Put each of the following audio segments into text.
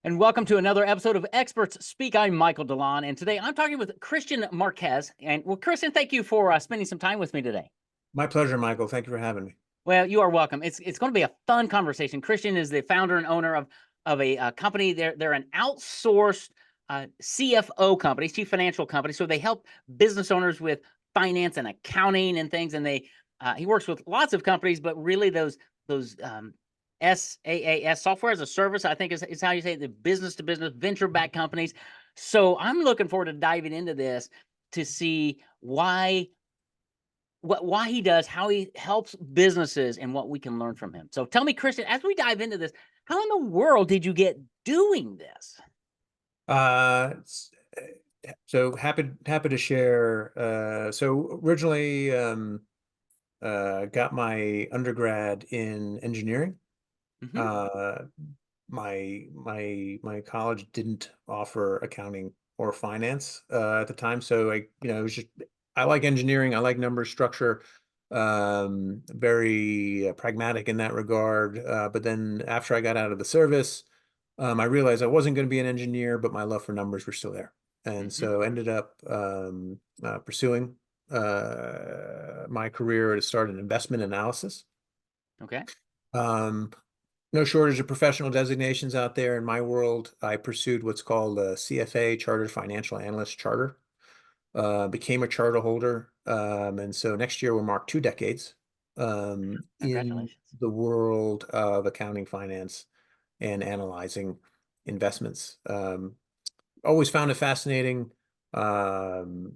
And welcome to another episode of Experts Speak. I'm Michael DeLon, and today I'm talking with Kristian Marquez. And well, Kristian, thank you for spending some time with me today. My pleasure, Michael. Thank you for having me. Well, you are welcome. It's going to be a fun conversation. Kristian is the founder and owner of a company. They're an outsourced CFO company, chief financial company. So they help business owners with finance and accounting and things. And he works with lots of companies, but really those SaaS, software as a service, I think is how you say it, the business to business venture backed companies. So I'm looking forward to diving into this to see why he does, how he helps businesses, and what we can learn from him. So tell me, Kristian, as we dive into this, how in the world did you get doing this? Uh, s- so happy to share. So originally, got my undergrad in engineering. Hmm. Uh, my college didn't offer accounting or finance at the time, so it was just I like engineering. I like numbers, structure. Very pragmatic in that regard. But then after I got out of the service, I realized I wasn't going to be an engineer, but my love for numbers were still there. And Hmm. so ended up pursuing my career to start in investment analysis. Okay. Um, no shortage of professional designations out there. In my world, I pursued what's called a CFA, Chartered Financial Analyst Charter. Became a charter holder. And so next year we'll mark 2 decades in Congratulations. the world of accounting, finance, and analyzing investments. Always found it fascinating. Um,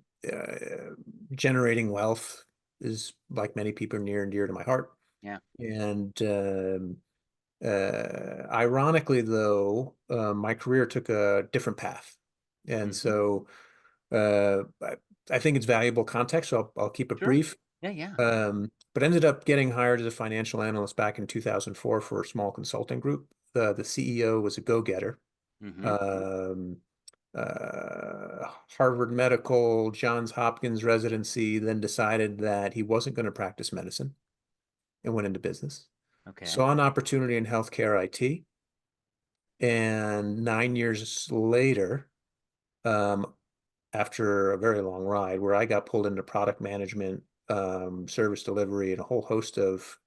Generating wealth is, like many people, near and dear to my heart. Yeah. And ironically, though, my career took a different path. And Hmm. so I think it's valuable context, so I'll keep it Sure. brief. Yeah. Yeah. But ended up getting hired as a financial analyst back in 2004 for a small consulting group. The CEO was a go-getter. Hmm. Um, Harvard Medical, Johns Hopkins residency, then decided that he wasn't going to practice medicine and went into business. Okay. Saw an opportunity in healthcare IT, and 9 years later, um, after a very long ride, where I got pulled into product management, service delivery, and a whole host of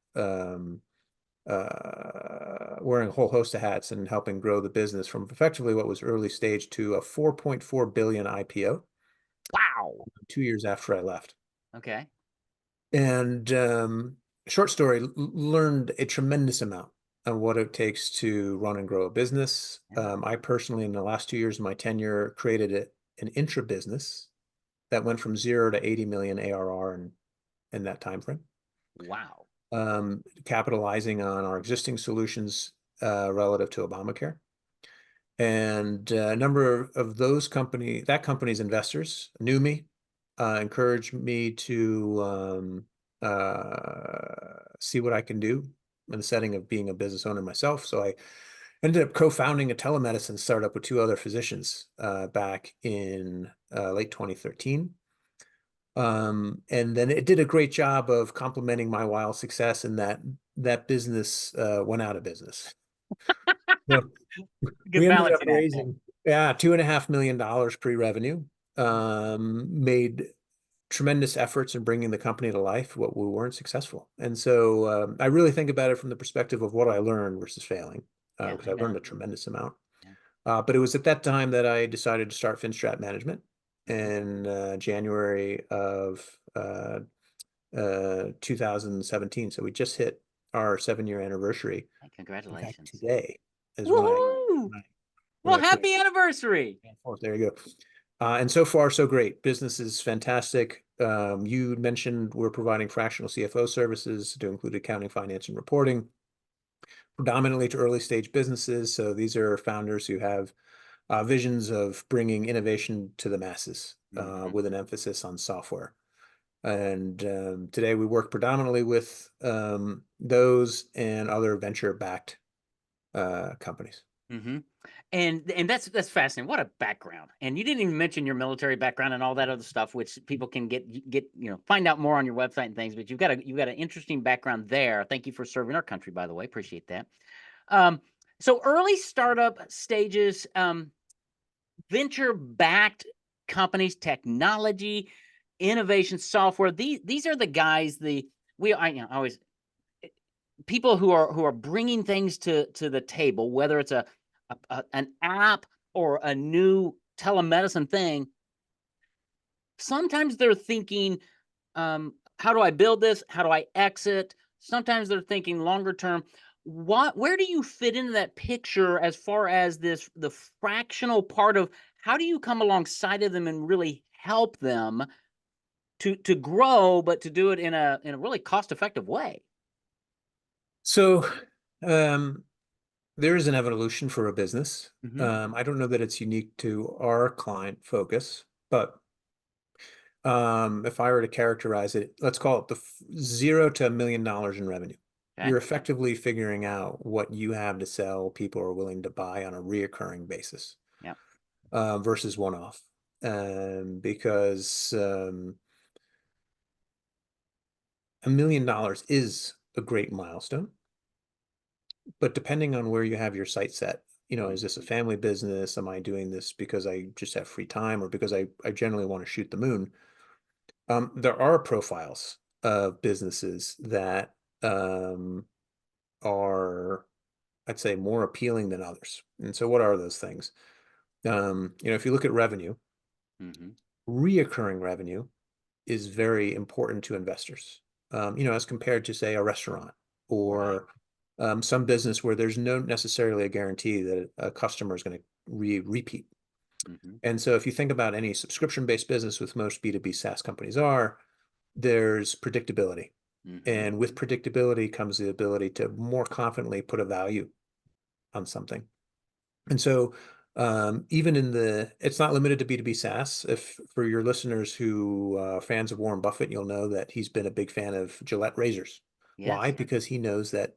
wearing a whole host of hats and helping grow the business from effectively what was early stage to a 4.4 billion IPO Wow. 2 years after I left. Okay. And short story, learned a tremendous amount of what it takes to run and grow a business. Yeah. I personally, in the last 2 years of my tenure, created an intra business that went from 0 to 80 million ARR in that time frame. Wow. Capitalizing on our existing solutions relative to Obamacare. And a number of that company's investors knew me, encouraged me to see what I can do in the setting of being a business owner myself. So I ended up co-founding a telemedicine startup with two other physicians back in late 2013. And then it did a great job of complementing my wild success, and that business went out of business. So Good we ended up balancing act there. raising, yeah, $2.5 million pre-revenue. Made tremendous efforts in bringing the company to life, what we weren't successful. And so I really think about it from the perspective of what I learned versus failing, Yeah. because I I learned know. a tremendous amount. Yeah. But it was at that time that I decided to start FinStrat Management Mhm. in January of 2017. So we just hit our 7-year anniversary. Hey, In fact, congratulations. today is Woohoo! when Well, I quit. happy anniversary. There you go. And so far, so great. Business is fantastic. You mentioned we're providing fractional CFO services to include accounting, finance, and reporting, predominantly to early stage businesses. So these are founders who have visions of bringing innovation to the masses Hmm. with an emphasis on software. And today we work predominantly with those and other venture-backed companies. Hmm. And that's fascinating. What a background! And you didn't even mention your military background and all that other stuff, which people can get find out more on your website and things. But you've got an interesting background there. Thank you for serving our country, by the way. Appreciate that. Um, So early startup stages, venture backed companies, technology, innovation, software. These are the guys. I always people who are bringing things to the table, whether it's an app or a new telemedicine thing. Sometimes they're thinking, how do I build this? How do I exit? Sometimes they're thinking longer term. Where do you fit into that picture as far as the fractional part of how do you come alongside of them and really help them to grow, but to do it in a really cost effective way? So um, there is an evolution for a business. Hmm. I don't know that it's unique to our client focus, but if I were to characterize it, let's call it the 0 to $1 million in revenue. Okay. You're effectively figuring out what you have to sell people are willing to buy on a reoccurring basis, Yeah. versus one-off. Because $1 million is a great milestone, but depending on where you have your sight set, is this a family business? Am I doing this because I just have free time or because I generally want to shoot the moon? There are profiles of businesses that are, I'd say, more appealing than others. And so what are those things? If you look at revenue, Hmm. reoccurring revenue is very important to investors, as compared to, say, a restaurant Right. or some business where there's no necessarily a guarantee that a customer is going to repeat. Hmm. And so if you think about any subscription-based business, with most B2B SaaS companies there's predictability. Hmm. And with predictability comes the ability to more confidently put a value on something. And so even it's not limited to B2B SaaS. If for your listeners who are fans of Warren Buffett, you'll know that he's been a big fan of Gillette razors. Why? Yes. Because he knows that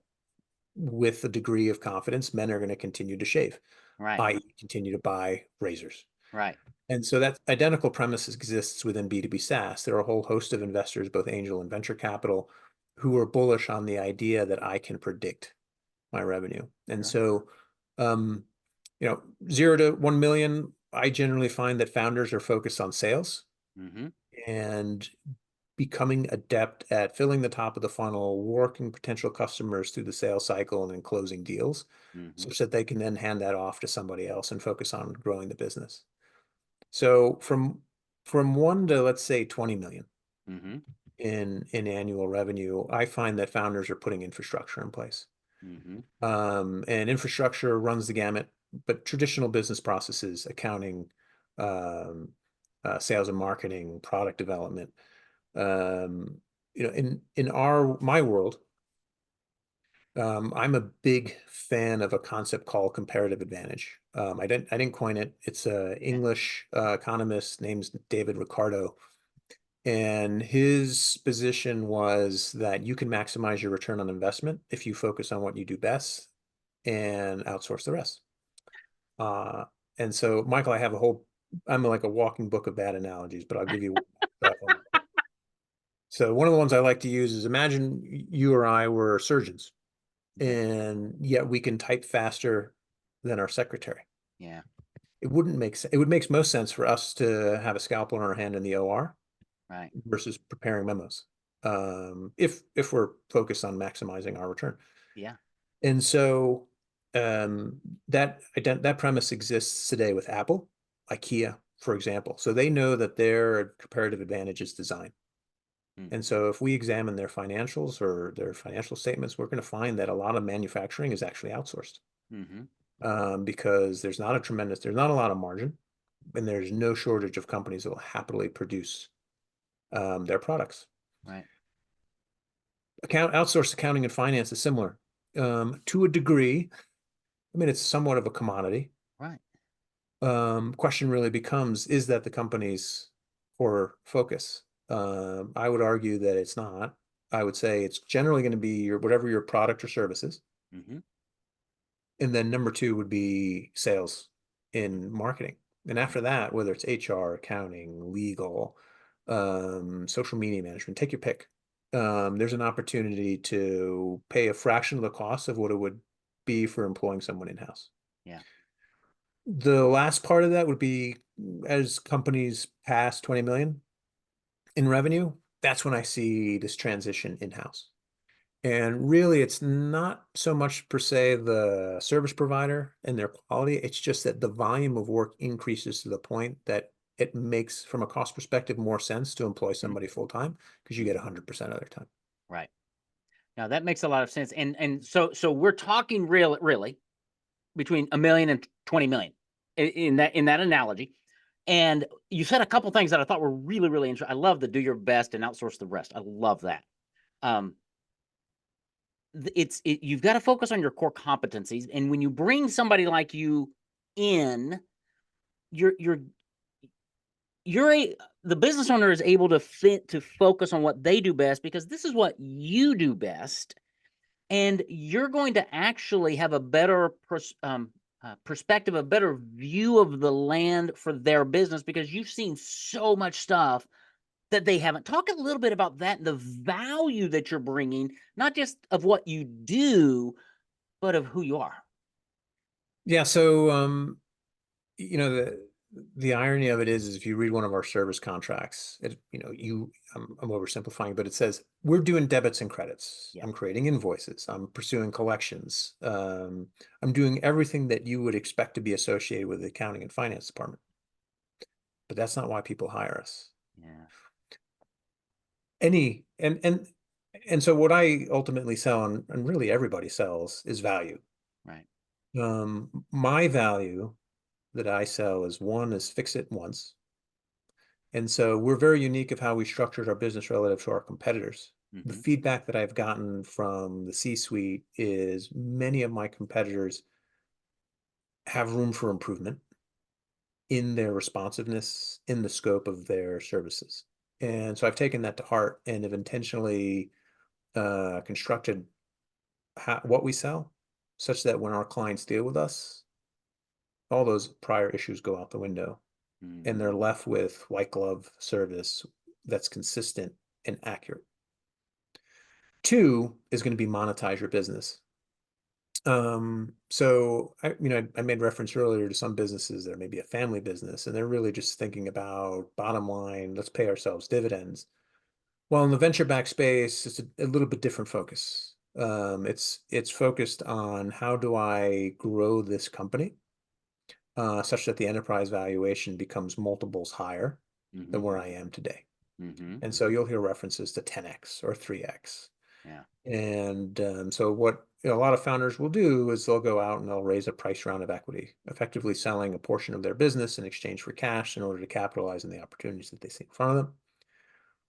with a degree of confidence, men are going to continue to shave, Right. i.e., continue to buy razors. Right. And so that identical premise exists within B2B SaaS. There are a whole host of investors, both angel and venture capital, who are bullish on the idea that I can predict my revenue. And Sure. so, um, 0 to 1 million, I generally find that founders are focused on sales Hmm. and becoming adept at filling the top of the funnel, working potential customers through the sales cycle and then closing deals, Hmm. such that they can then hand that off to somebody else and focus on growing the business. So from 1 to, let's say, 20 million Hmm. in annual revenue, I find that founders are putting infrastructure in place. Hmm. And infrastructure runs the gamut, but traditional business processes, accounting, um, sales and marketing, product development. Um, in my world, I'm a big fan of a concept called comparative advantage. I didn't coin it. It's a English economist named David Ricardo, and his position was that you can maximize your return on investment if you focus on what you do best and outsource the rest. Uh, and so, Michael, I'm like a walking book of bad analogies, but I'll give you one. So one of the ones I like to use is, imagine you or I were surgeons, Okay. and yet we can type faster than our secretary. Yeah. It wouldn't make sense. It would make most sense for us to have a scalpel in our hand in the OR Right. versus preparing memos. If we're focused on maximizing our return. Yeah. And so that premise exists today with Apple, IKEA, for example. So they know that their comparative advantage is design. And Hmm. so if we examine their financials or their financial statements, we're going to find that a lot of manufacturing is actually outsourced, Hmm. because there's not a lot of margin, and there's no shortage of companies that will happily produce their products. Right. Outsourced accounting and finance is similar, to a degree. I mean, it's somewhat of a commodity. Right. Question really becomes, is that the company's core focus? I would argue that it's not. I would say it's generally going to be whatever your product or service is. Hmm. And then number two would be sales in marketing. And after that, whether it's HR, accounting, legal, social media management, take your pick. There's an opportunity to pay a fraction of the cost of what it would be for employing someone in-house. Yeah. The last part of that would be as companies pass 20 million in revenue, that's when I see this transition in-house. And really, it's not so much per se the service provider and their quality. It's just that the volume of work increases to the point that it makes, from a cost perspective, more sense to employ Mm, somebody full time because you get 100% of their time. right. Now that makes a lot of sense. And so we're talking really between a million and 20 million in that analogy. And you said a couple things that I thought were really interesting. I love the do your best and outsource the rest. I love that. Um, you've got to focus on your core competencies, and when you bring somebody like you in, you're you're you're the business owner is able to focus on what they do best because this is what you do best, and you're going to actually have a better perspective, a better view of the land for their business because you've seen so much stuff that they haven't. Talk a little bit about that, the value that you're bringing, not just of what you do, but of who you are. Yeah, so the irony of it is if you read one of our service contracts, I'm oversimplifying, but it says we're doing debits and credits. Yeah. I'm creating invoices. I'm pursuing collections. I'm doing everything that you would expect to be associated with the accounting and finance department. But that's not why people hire us. Yeah. Any and so what I ultimately sell, and really everybody sells, is value. Right. My value that I sell is fix it once. And so we're very unique of how we structured our business relative to our competitors. The Mm-hmm. feedback that I've gotten from the C-suite is many of my competitors have room for improvement in their responsiveness, in the scope of their services. And so I've taken that to heart and have intentionally constructed what we sell such that when our clients deal with us, all those prior issues go out the window and Mm-hmm. they're left with white glove service that's consistent and accurate. Two is going to be monetize your business. So I made reference earlier to some businesses that are maybe a family business, and they're really just thinking about bottom line, let's pay ourselves dividends. Well, in the venture back space, it's a little bit different focus. It's focused on how do I grow this company such that the enterprise valuation becomes multiples higher than Mm-hmm. where I am today. Mm-hmm. And so you'll hear references to 10x or 3x. Yeah. And so what a lot of founders will do is they'll go out and they'll raise a price round of equity, effectively selling a portion of their business in exchange for cash in order to capitalize on the opportunities that they see in front of them.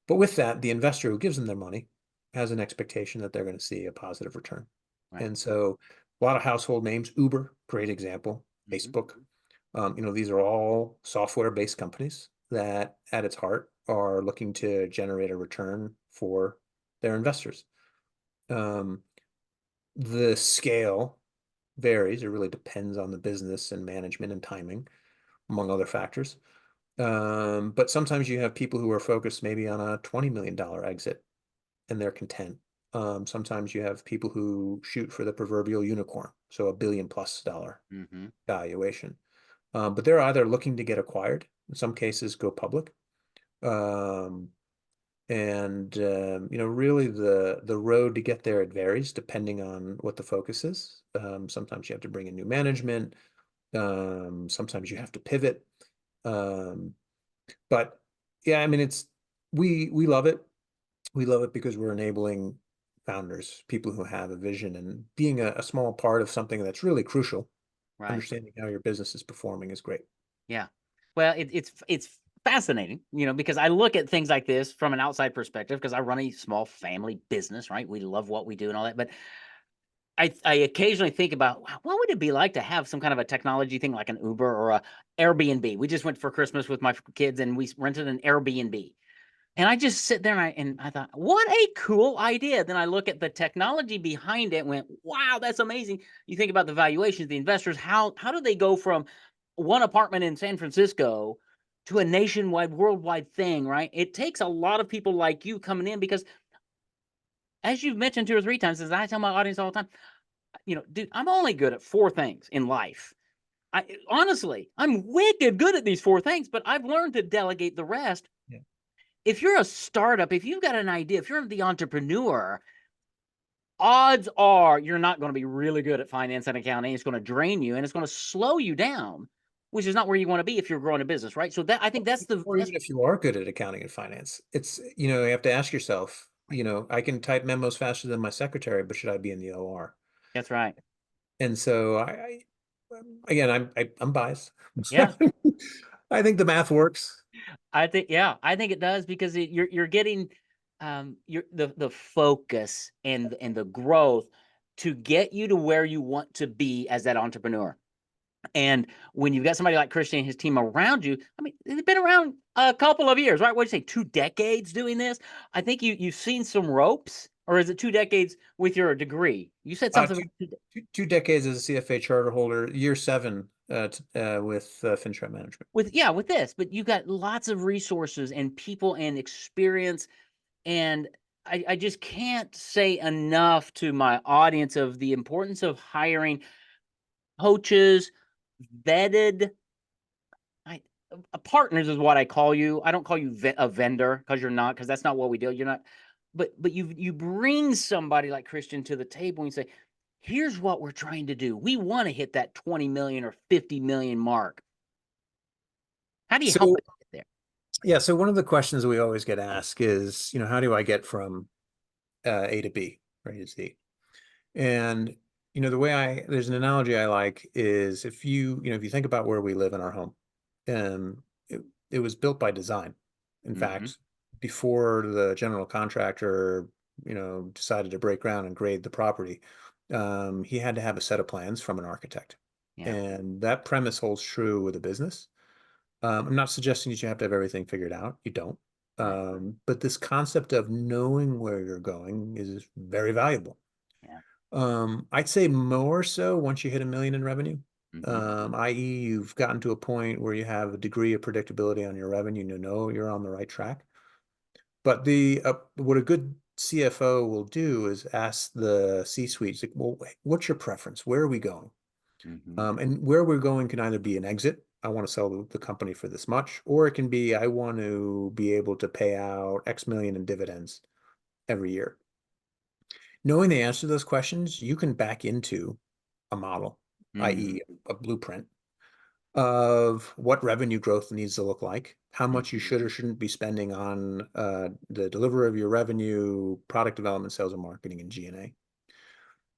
But with that, the investor who gives them their money has an expectation that they're going to see a positive return. Right. And so a lot of household names, Uber, great example, Mm-hmm. Facebook, these are all software-based companies that at its heart are looking to generate a return for their investors. The scale varies. It really depends on the business and management and timing, among other factors. But sometimes you have people who are focused maybe on a $20 million exit and they're content. Sometimes you have people who shoot for the proverbial unicorn, so $1 billion+ Mm-hmm. valuation. But they're either looking to get acquired, in some cases go public. Really the road to get there, it varies depending on what the focus is. Sometimes you have to bring in new management. Sometimes you have to pivot. Um, but yeah, I mean, we love it. We love it because we're enabling founders, people who have a vision, and being a small part of something that's really crucial. Right. Understanding how your business is performing is great. Yeah. Well, it's fascinating, because I look at things like this from an outside perspective because I run a small family business, right? We love what we do and all that, but I occasionally think about wow, what would it be like to have some kind of a technology thing like an Uber or a Airbnb. We just went for Christmas with my kids and we rented an Airbnb. And I just sit there and I thought, what a cool idea. Then I look at the technology behind it and went, wow, that's amazing. You think about the valuations, the investors, how do they go from one apartment in San Francisco to a nationwide, worldwide thing, right? It takes a lot of people like you coming in because as you've mentioned two or three times, as I tell my audience all the time, dude, I'm only good at 4 things in life. Honestly, I'm wicked good at these 4 things, but I've learned to delegate the rest. Yeah. If you're a startup, if you've got an idea, if you're the entrepreneur, odds are you're not going to be really good at finance and accounting. It's going to drain you and it's going to slow you down, which is not where you want to be if you're growing a business, right? So I think that's Or even if you are good at accounting and finance, it's, you have to ask yourself, I can type memos faster than my secretary, but should I be in the OR? that's right. And so again, I'm biased. Yeah. I think the math works. I think it does because you're getting the focus and the growth to get you to where you want to be as that entrepreneur. And when you've got somebody like Kristian and his team around you, I mean, they've been around a couple of years, right? What do you say, 2 decades doing this? I think you've seen some ropes, or is it 2 decades with your degree? You said something about 2 decades as a CFA charter holder, year 7 with FinTrap management. with this, but you've got lots of resources and people and experience. And I just can't say enough to my audience of the importance of hiring coaches, vetted partners is what I call you. I don't call you a vendor because you're not, because that's not what we do. You're not, but you bring somebody like Kristian to the table and you say, here's what we're trying to do. We want to hit that 20 million or 50 million mark. How do you help it get there? Yeah, so one of the questions we always get asked is, how do I get from A to B, right, to Z? And there's an analogy I like is if you think about where we live in our home, it was built by design. In fact, before the general contractor, decided to break ground and grade the property, he had to have a set of plans from an architect. Yeah. And that premise holds true with a business. I'm not suggesting that you have to have everything figured out. You don't. Right. But this concept of knowing where you're going is very valuable. Yeah. I'd say more so once you hit 1 million in revenue, Mm-hmm. i.e. you've gotten to a point where you have a degree of predictability on your revenue, you're on the right track. But what a good CFO will do is ask the C-suite, like, well, what's your preference? Where are we going? Mm-hmm. And where we're going can either be an exit. I want to sell the company for this much, or it can be, I want to be able to pay out X million in dividends every year. Knowing the answer to those questions, you can back into a model, Mm-hmm. i.e. a blueprint of what revenue growth needs to look like, how much you should or shouldn't be spending on the delivery of your revenue, product development, sales and marketing, and G&A.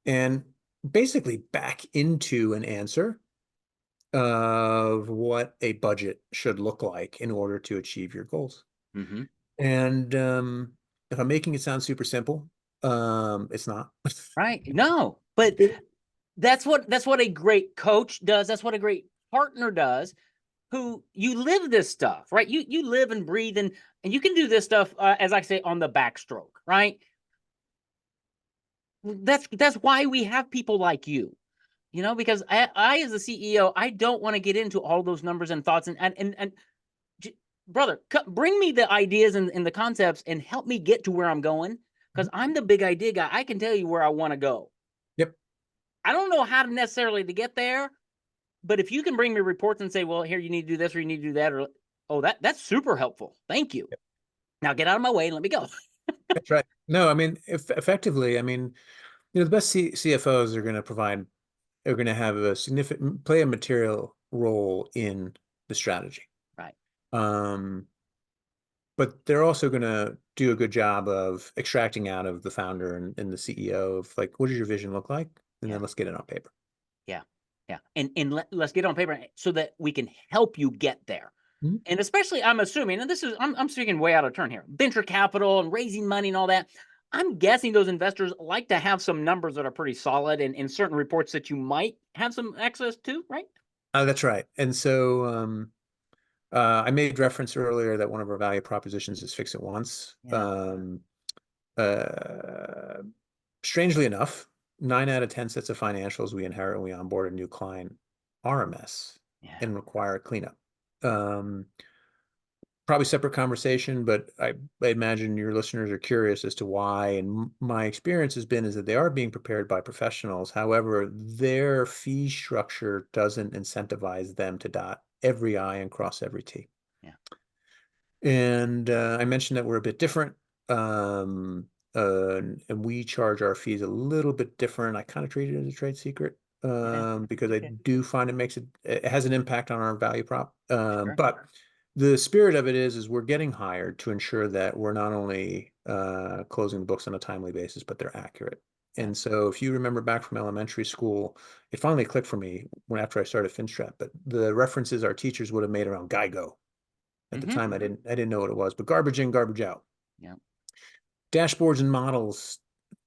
And basically back into an answer of what a budget should look like in order to achieve your goals. Mm-hmm. And if I'm making it sound super simple, it's not. Right. No, but that's what a great coach does. That's what a great partner does. Who you live this stuff, right? You live and breathe and you can do this stuff as I say on the backstroke, right? That's why we have people like you, because I as the CEO, I don't want to get into all those numbers and thoughts and brother, bring me the ideas and the concepts and help me get to where I'm going because I'm the big idea guy. I can tell you where I want to go. Yep. I don't know how to necessarily to get there, but if you can bring me reports and say, well, here you need to do this or you need to do that, or that's super helpful. Thank you. Yep. Now get out of my way and let me go. That's right. No, I mean, effectively, I mean, the best CFOs are going to have a play a material role in the strategy. Right. But they're also going to do a good job of extracting out of the founder and the CEO of like, what does your vision look like? And Yeah. then let's get it on paper. Yeah. Yeah. And let's get on paper so that we can help you get there. Mhm. And especially, I'm assuming, and I'm speaking way out of turn here, venture capital and raising money and all that. I'm guessing those investors like to have some numbers that are pretty solid and certain reports that you might have some access to, right? That's right. And so I made reference earlier that one of our value propositions is fix it once. Yeah. Uh, Strangely enough, 9 out of 10 sets of financials we inherit when we onboard a new client are a mess Yeah. and require cleanup. Um, probably separate conversation, but I imagine your listeners are curious as to why. And my experience has been is that they are being prepared by professionals. However, their fee structure doesn't incentivize them to dot every I and cross every T. Yeah. And I mentioned that we're a bit different. Um, and we charge our fees a little bit different. I kind of treat it as a trade secret Yeah. because I Okay. do find it has an impact on our value prop. Sure. But the spirit of it is we're getting hired to ensure that we're not only closing the books on a timely basis, but they're accurate. Yeah. And so if you remember back from elementary school, it finally clicked for me when after I started FinStrat, but the references our teachers would have made around GIGO. At the Mm-hmm. time, I didn't know what it was, but garbage in, garbage out. Yeah. Dashboards and models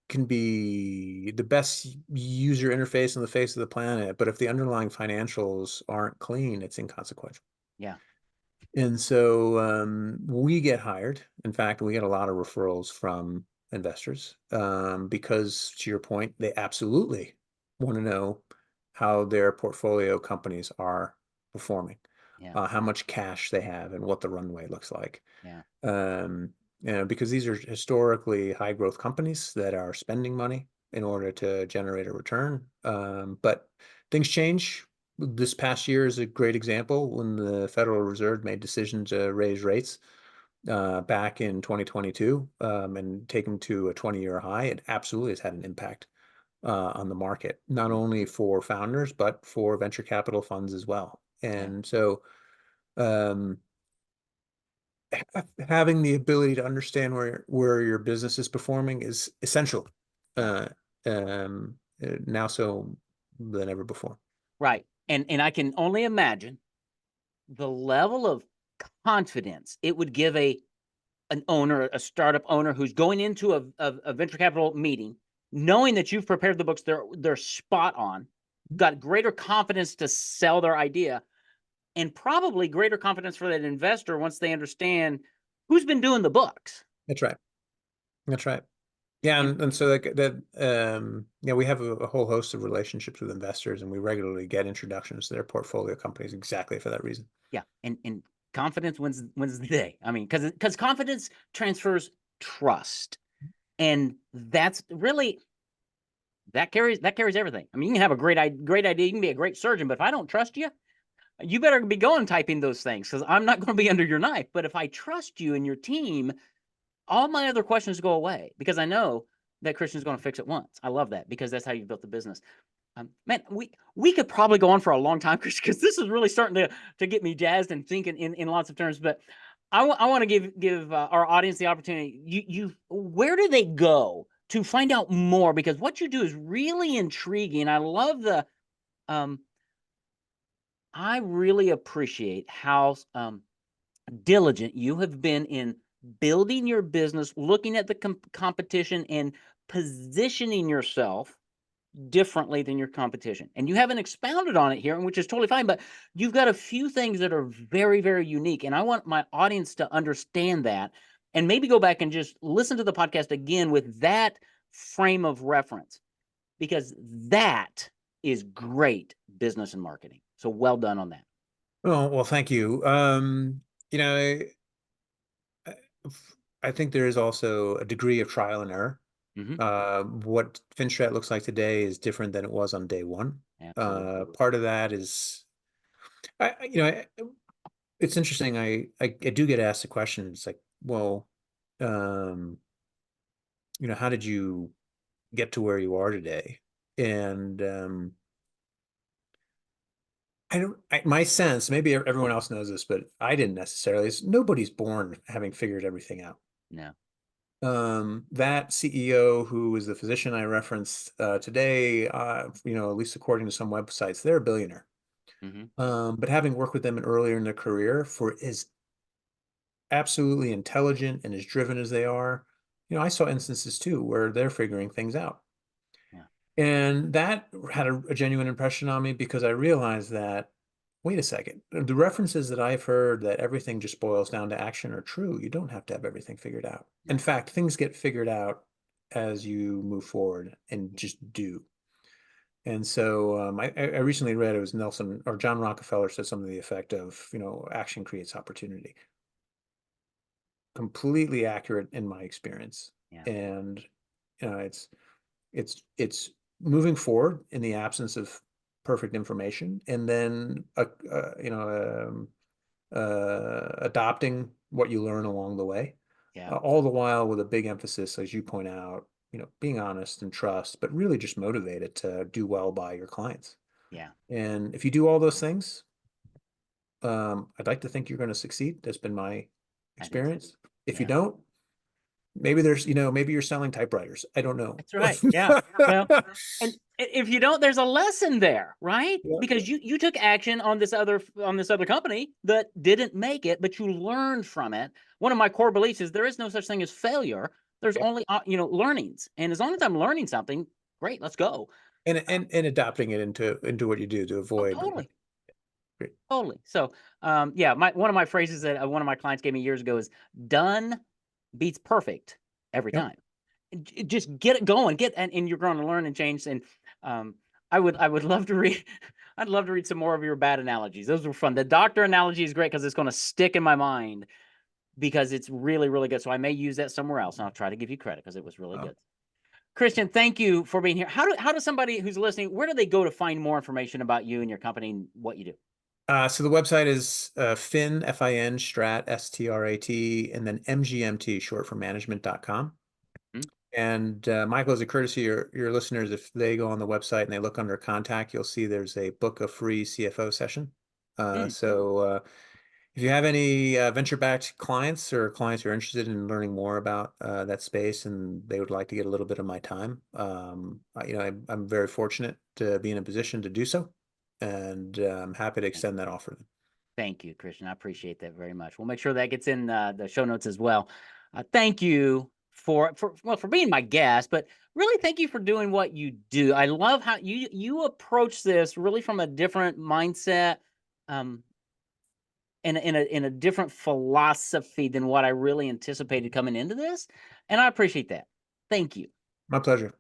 can be the best user interface on the face of the planet, but if the underlying financials aren't clean, it's inconsequential. Yeah. And so we get hired. In fact, we get a lot of referrals from investors because, to your point, they absolutely want to know how their portfolio companies are performing, Yeah. how much cash they have, and what the runway looks like. Yeah. Um, because these are historically high growth companies that are spending money in order to generate a return. But things change. This past year is a great example when the Federal Reserve made decision to raise rates back in 2022 and take them to a 20-year high. It absolutely has had an impact on the market, not Mm. only for founders, but for venture capital funds as well. Yeah. And so um, having the ability to understand where your business is performing is essential Yeah. uh, now so than ever before. Right. And I can only imagine the level of confidence it would give an owner, a startup owner who's going into a venture capital meeting, knowing that you've prepared the books, they're spot on, got greater confidence to sell their idea, and probably greater confidence for that investor once they understand who's been doing the books. That's right. That's right. Yeah, And and so like that, yeah, we have a whole host of relationships with investors, and we regularly get introductions to their portfolio companies exactly for that reason. yeah, and confidence wins the day. I mean, because confidence transfers trust, and that's really that carries everything. I mean, you can have a great idea, you can be a great surgeon, but if I don't trust you, you better be going typing those things because I'm not going to be under your knife. But if I trust you and your team, all my other questions go away because I know that Kristian's going to fix it once. I love that because that's how you built the business. Man, we could probably go on for a long time because this is really starting to get me jazzed and thinking in lots of terms. But I want to give our audience the opportunity. Where do they go to find out more? Because what you do is really intriguing. I love the um, I really appreciate how diligent you have been in building your business, looking at the competition, and positioning yourself differently than your competition. And you haven't expounded on it here, which is totally fine, but you've got a few things that are very, very unique. And I want my audience to understand that and maybe go back and just listen to the podcast again with that frame of reference, because that is great business and marketing. So well done on that. Oh, well, thank you. You know, I, I think there is also a degree of trial and error. Hmm. What FinStrat looks like today is different than it was on day one. Absolutely. Part of that is, it's interesting. I do get asked the question. It's like, well, um, how did you get to where you are today? And my sense, maybe everyone else knows this, but I didn't necessarily, is nobody's born having figured everything out. No. That CEO who is the physician I referenced today, at least according to some websites, they're a billionaire. Hmm. But having worked with them earlier in their career, for as absolutely intelligent and as driven as they are, I saw instances too where they're figuring things out. Yeah. And that had a genuine impression on me because I realized that, wait a second, the references that I've heard that everything just boils down to action are true. You don't have to have everything figured out. In No. fact, things get figured out as you move forward and Yeah. just do. And so I recently read it was Nelson or John Rockefeller said something to the effect of, action creates opportunity. completely accurate in my experience. Yeah. And it's moving forward in the absence of perfect information, and then adopting what you learn along the way, Yeah. all the while with a big emphasis, as you point out, being honest and trust, but really just motivated to do well by your clients. Yeah. And if you do all those things, I'd like to think you're going to succeed. That's been my I think so. experience. If you Yeah. don't, maybe maybe you're selling typewriters. I don't know. That's right. Yeah. Well, and if you don't, there's a lesson there, right? Yeah. Because you took action on this other company that didn't make it, but you learned from it. One of my core beliefs is there is no such thing as failure. There's Yeah. only learnings, and as long as I'm learning something, great, let's go. And adopting it into what you do to Oh, avoid. totally. Great. Totally. So, yeah, one of my phrases that one of my clients gave me years ago is "done beats perfect every Yep. time." Just get it going, and you're going to learn and change. And um, I would love to read. I'd love to read some more of your bad analogies. Those were fun. The doctor analogy is great because it's going to stick in my mind because it's really, really good. So I may use that somewhere else, and I'll try to give you credit because it was really good. Kristian, thank you for being here. How does somebody who's listening, where do they go to find more information about you and your company and what you do? So the website is Fin, Fin, Strat, Strat, and then MGMT, short for management.com. Hmm? And Michael, as a courtesy, your listeners, if they go on the website and they look under contact, you'll see there's a book a free CFO session. Hmm. So if you have any venture-backed clients or clients who are interested in learning more about that space and they would like to get a little bit of my time, I'm very fortunate to be in a position to do so, and I'm happy to extend that offer. Thank you, Kristian. I appreciate that very much. We'll make sure that gets in the show notes as well. Thank you for being my guest, but really thank you for doing what you do. I love how you approach this really from a different mindset, um, in a different philosophy than what I really anticipated coming into this, and I appreciate that. Thank you. My pleasure.